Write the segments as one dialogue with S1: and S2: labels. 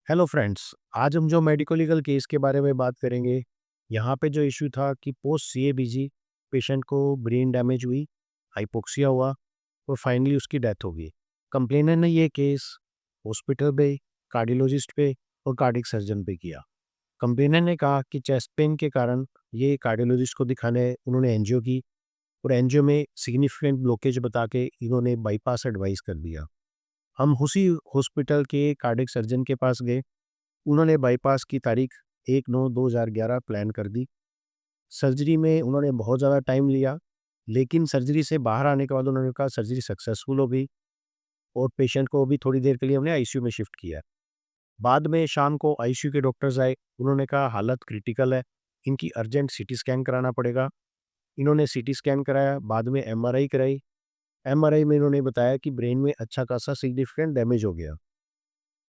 S1: Hello friends. आज हम जो मेडिको लीगल केस के बारे में बात करेंगे। यहाँ पे जो इशू था कि पोस्ट सीएबीजी पेशेंट को ब्रेन डैमेज हुई, हाइपोक्सिया हुआ और फाइनली उसकी डेथ हो गई। कंप्लेनर ने ये केस हॉस्पिटल पे, कार्डियोलॉजिस्ट पे और कार्डियक सर्जन पे किया। कंप्लेनर ने कहा कि चेस्ट पेन के कारण ये कार्डियोलॉजिस्ट को दिखाने उन्होंने एंजियो की और एंजियो में सिग्निफिकेंट ब्लॉकेज बता के इन्होंने बाईपास एडवाइस कर दिया। हम उसी हॉस्पिटल के कार्डियक सर्जन के पास गए। उन्होंने बाईपास की तारीख 1/9/2011 प्लान कर दी। सर्जरी में उन्होंने बहुत ज़्यादा टाइम लिया, लेकिन सर्जरी से बाहर आने के बाद उन्होंने कहा सर्जरी सक्सेसफुल हो गई और पेशेंट को भी थोड़ी देर के लिए हमने आईसीयू में शिफ्ट किया। बाद में शाम को आईसीयू के डॉक्टर्स आए, उन्होंने कहा हालत क्रिटिकल है, इनकी अर्जेंट सीटी स्कैन कराना पड़ेगा। इन्होंने सीटी स्कैन कराया, बाद में एमआरआई कराई। एमआरआई में इन्होंने बताया कि ब्रेन में अच्छा खासा सिग्निफिकेंट डैमेज हो गया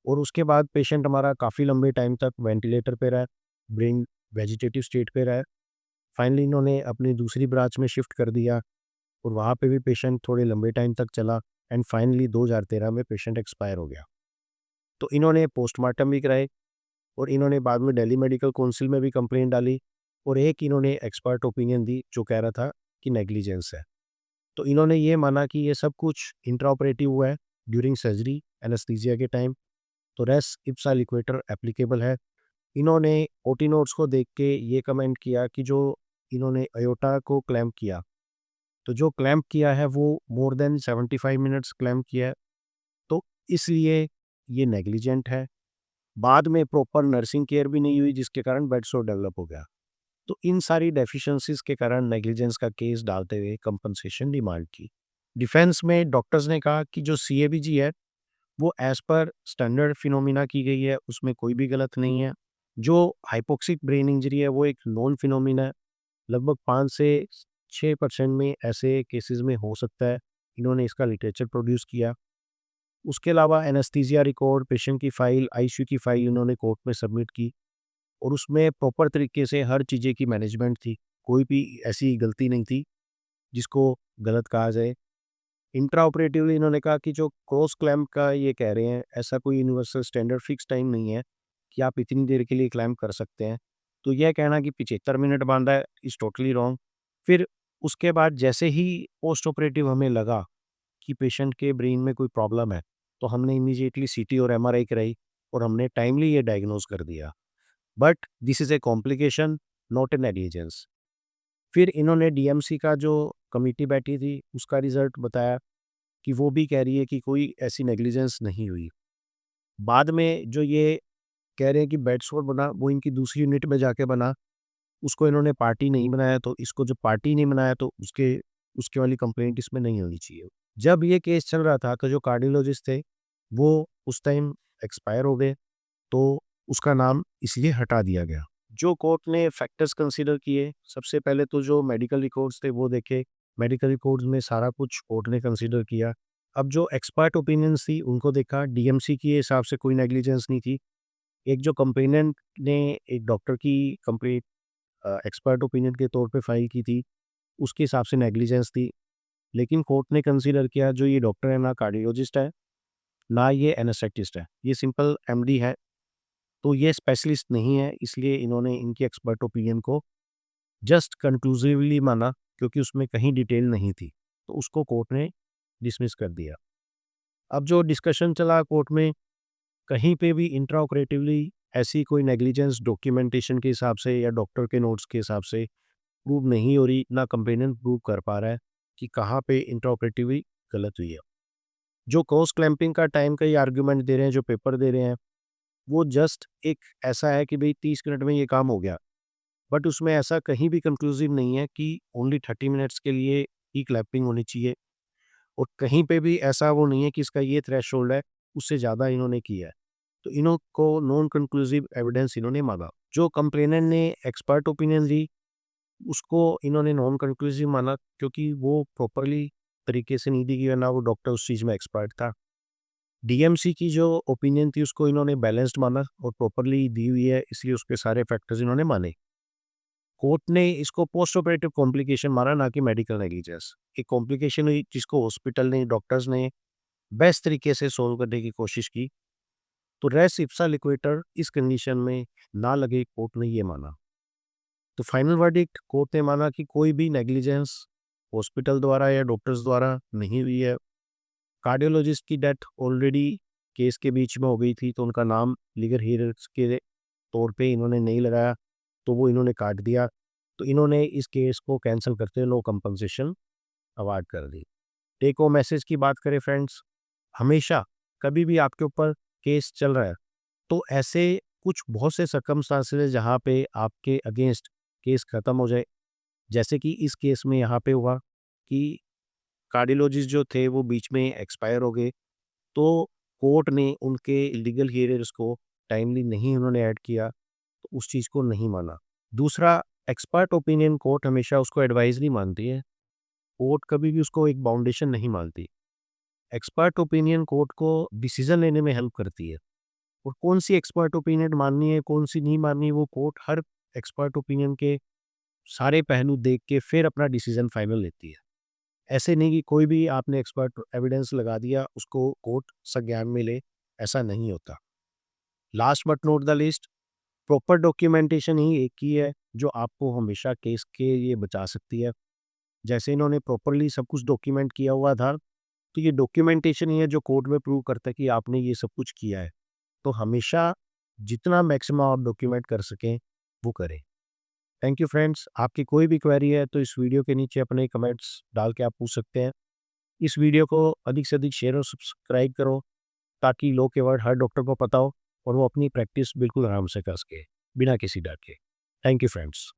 S1: और उसके बाद पेशेंट हमारा काफ़ी लंबे टाइम तक वेंटिलेटर पे रहा, ब्रेन वेजिटेटिव स्टेट पे रहा। फाइनली इन्होंने अपनी दूसरी ब्रांच में शिफ्ट कर दिया और वहाँ पे भी पेशेंट थोड़े लंबे टाइम तक चला एंड फाइनली 2013 में पेशेंट एक्सपायर हो गया। तो इन्होंने पोस्टमार्टम भी कराए और इन्होंने बाद में दिल्ली मेडिकल काउंसिल में भी कंप्लेंट डाली और एक इन्होंने एक्सपर्ट ओपिनियन दी जो कह रहा था कि नेग्लिजेंस है। तो इन्होंने ये माना कि ये सब कुछ इंट्राऑपरेटिव हुआ है ड्यूरिंग सर्जरी एनेस्थीसिया के टाइम, तो रेस इप्सा लिक्वेटर एप्लीकेबल है। इन्होंने ओटी नोट्स को देख के ये कमेंट किया कि जो इन्होंने अयोटा को क्लैम्प किया, तो जो क्लैम्प किया है वो मोर देन 75 मिनट्स क्लैम्प किया है, तो इसलिए ये नेग्लिजेंट है। बाद में प्रॉपर नर्सिंग केयर भी नहीं हुई जिसके कारण बेड सोर डेवलप हो गया। तो इन सारी डेफिशिएंसीज के कारण नेग्लिजेंस का केस डालते हुए कंपनसेशन डिमांड की। डिफेंस में डॉक्टर्स ने कहा कि जो सीएबीजी है वो एज़ पर स्टैंडर्ड फिनोमिना की गई है, उसमें कोई भी गलत नहीं है। जो हाइपोक्सिक ब्रेन इंजरी है वो एक नॉन फिनोमिना है, लगभग 5 से 6% में ऐसे केसेज़ में हो सकता है। इन्होंने इसका लिटरेचर प्रोड्यूस किया। उसके अलावा एनेस्थीसिया रिकॉर्ड, पेशेंट की फ़ाइल, आईसीयू की फ़ाइल इन्होंने कोर्ट में सबमिट की और उसमें प्रॉपर तरीके से हर चीज़ें की मैनेजमेंट थी। कोई भी ऐसी गलती नहीं थी जिसको गलत कहा जाए। इंट्रा ऑपरेटिवली इन्होंने कहा कि जो क्रॉस क्लैम्प का ये कह रहे हैं, ऐसा कोई यूनिवर्सल स्टैंडर्ड फिक्स टाइम नहीं है कि आप इतनी देर के लिए क्लैम्प कर सकते हैं। तो यह कहना कि 75 मिनट बाँधा है इज़ टोटली रॉन्ग। फिर उसके बाद जैसे ही पोस्ट ऑपरेटिव हमें लगा कि पेशेंट के ब्रेन में कोई प्रॉब्लम है, तो हमने इमीडिएटली सीटी और एमआरआई कराई और हमने टाइमली ये डायग्नोज़ कर दिया। But this is a complication, not a negligence. फिर इन्होंने डीएमसी का जो कमिटी बैठी थी, उसका रिज़ल्ट बताया कि वो भी कह रही है कि कोई ऐसी नेग्लिजेंस नहीं हुई। बाद में जो ये कह रहे हैं कि बेड सोर बना, वो इनकी दूसरी यूनिट में जाके बना, उसको इन्होंने पार्टी नहीं बनाया, तो इसको जो पार्टी नहीं बनाया तो उसके उसके वाली कंप्लेंट इसमें नहीं होनी चाहिए। जब ये केस चल रहा था, तो जो कार्डियोलॉजिस्ट थे, वो उस टाइम एक्सपायर हो गए, तो उसका नाम इसलिए हटा दिया गया। जो कोर्ट ने फैक्टर्स कंसीडर किए, सबसे पहले तो जो मेडिकल रिकॉर्ड्स थे वो देखे। मेडिकल रिकॉर्ड्स में सारा कुछ कोर्ट ने कंसीडर किया। अब जो एक्सपर्ट ओपिनियंस थी उनको देखा, डीएमसी के हिसाब से कोई नेग्लिजेंस नहीं थी। एक जो कंप्लेनेंट ने एक डॉक्टर की कंप्लेंट एक्सपर्ट ओपिनियन के तौर पे फाइल की थी, उसके हिसाब से नेग्लिजेंस थी। लेकिन कोर्ट ने कंसीडर किया जो ये डॉक्टर है ना कार्डियोलॉजिस्ट है, ना ये एनेस्थेटिस्ट है, ये सिंपल एमडी है, तो ये स्पेशलिस्ट नहीं है, इसलिए इन्होंने इनकी एक्सपर्ट ओपिनियन को जस्ट कंक्लूसिवली माना क्योंकि उसमें कहीं डिटेल नहीं थी, तो उसको कोर्ट ने डिसमिस कर दिया। अब जो डिस्कशन चला कोर्ट में, कहीं पे भी इंट्रा ऑपरेटिवली ऐसी कोई नेग्लिजेंस डॉक्यूमेंटेशन के हिसाब से या डॉक्टर के नोट्स के हिसाब से प्रूव नहीं हो रही, ना कंप्लेनेंट प्रूव कर पा रहा है कि कहाँ पे इंट्रा ऑपरेटिवली गलत हुई है। जो क्रॉस क्लैंपिंग का टाइम का ये आर्गुमेंट दे रहे हैं, जो पेपर दे रहे हैं, वो जस्ट एक ऐसा है कि भई 30 मिनट में ये काम हो गया। बट उसमें ऐसा कहीं भी कंक्लूसिव नहीं है कि ओनली 30 मिनट्स के लिए ही क्लैपिंग होनी चाहिए और कहीं पे भी ऐसा वो नहीं है कि इसका ये थ्रेशोल्ड है, उससे ज़्यादा इन्होंने किया है। तो इन्हों को नॉन कंक्लूसिव एविडेंस इन्होंने माँगा। जो कंप्लेनेंट ने एक्सपर्ट ओपिनियन दी, उसको इन्होंने नॉन कंक्लूसिव माना क्योंकि वो प्रॉपरली तरीके से नहीं दी गई, वरना वो डॉक्टर उस चीज़ में एक्सपर्ट था। डीएमसी की जो ओपिनियन थी उसको इन्होंने बैलेंस्ड माना और प्रॉपरली दी हुई है, इसलिए उसके सारे फैक्टर्स इन्होंने माने। कोर्ट ने इसको पोस्ट ऑपरेटिव कॉम्प्लिकेशन माना, ना कि मेडिकल नेग्लिजेंस। एक कॉम्प्लिकेशन हुई जिसको हॉस्पिटल ने, डॉक्टर्स ने बेस्ट तरीके से सॉल्व करने की कोशिश की तो रेस इप्सा लिक्विडेटर इस कंडीशन में ना लगे, कोर्ट ने ये माना। तो फाइनल वर्डिक्ट कोर्ट ने माना कि कोई भी नेग्लिजेंस हॉस्पिटल द्वारा या डॉक्टर्स द्वारा नहीं हुई है। कार्डियोलॉजिस्ट की डेथ ऑलरेडी केस के बीच में हो गई थी, तो उनका नाम लीगल हीरोज के तौर पे इन्होंने नहीं लगाया, तो वो इन्होंने काट दिया। तो इन्होंने इस केस को कैंसिल करते नो कंपनसेशन अवार्ड कर दी। टेक होम मैसेज की बात करें फ्रेंड्स, हमेशा कभी भी आपके ऊपर केस चल रहा है तो ऐसे कुछ बहुत से सर्कमस्टांसेस है जहाँ पे आपके अगेंस्ट केस खत्म हो जाए। जैसे कि इस केस में यहाँ पे हुआ कि कार्डियोलॉजिस्ट जो थे वो बीच में एक्सपायर हो गए, तो कोर्ट ने उनके लीगल हियर्स को टाइमली नहीं उन्होंने ऐड किया, तो उस चीज़ को नहीं माना। दूसरा, एक्सपर्ट ओपिनियन कोर्ट हमेशा उसको एडवाइस नहीं मानती है, कोर्ट कभी भी उसको एक बाउंडेशन नहीं मानती। एक्सपर्ट ओपिनियन कोर्ट को डिसीजन लेने में हेल्प करती है, और कौन सी एक्सपर्ट ओपिनियन माननी है कौन सी नहीं माननी है वो कोर्ट हर एक्सपर्ट ओपिनियन के सारे पहलू देख के फिर अपना डिसीजन फाइनल लेती है। ऐसे नहीं कि कोई भी आपने एक्सपर्ट एविडेंस लगा दिया उसको कोर्ट संज्ञान में ले, ऐसा नहीं होता। Last but not the least, proper documentation ही एक ही है जो आपको हमेशा केस के ये बचा सकती है। जैसे इन्होंने प्रॉपरली सब कुछ डॉक्यूमेंट किया हुआ था, तो ये डॉक्यूमेंटेशन ही है जो कोर्ट में प्रूव करता है कि आपने ये सब कुछ किया है। तो हमेशा जितना मैक्सिमम आप डॉक्यूमेंट कर सकें वो करें। थैंक यू फ्रेंड्स, आपकी कोई भी क्वेरी है तो इस वीडियो के नीचे अपने कमेंट्स डाल के आप पूछ सकते हैं। इस वीडियो को अधिक से अधिक शेयर और सब्सक्राइब करो ताकि लो के वर्ड हर डॉक्टर को पता हो और वो अपनी प्रैक्टिस बिल्कुल आराम से कर सके बिना किसी डर के। Thank you friends.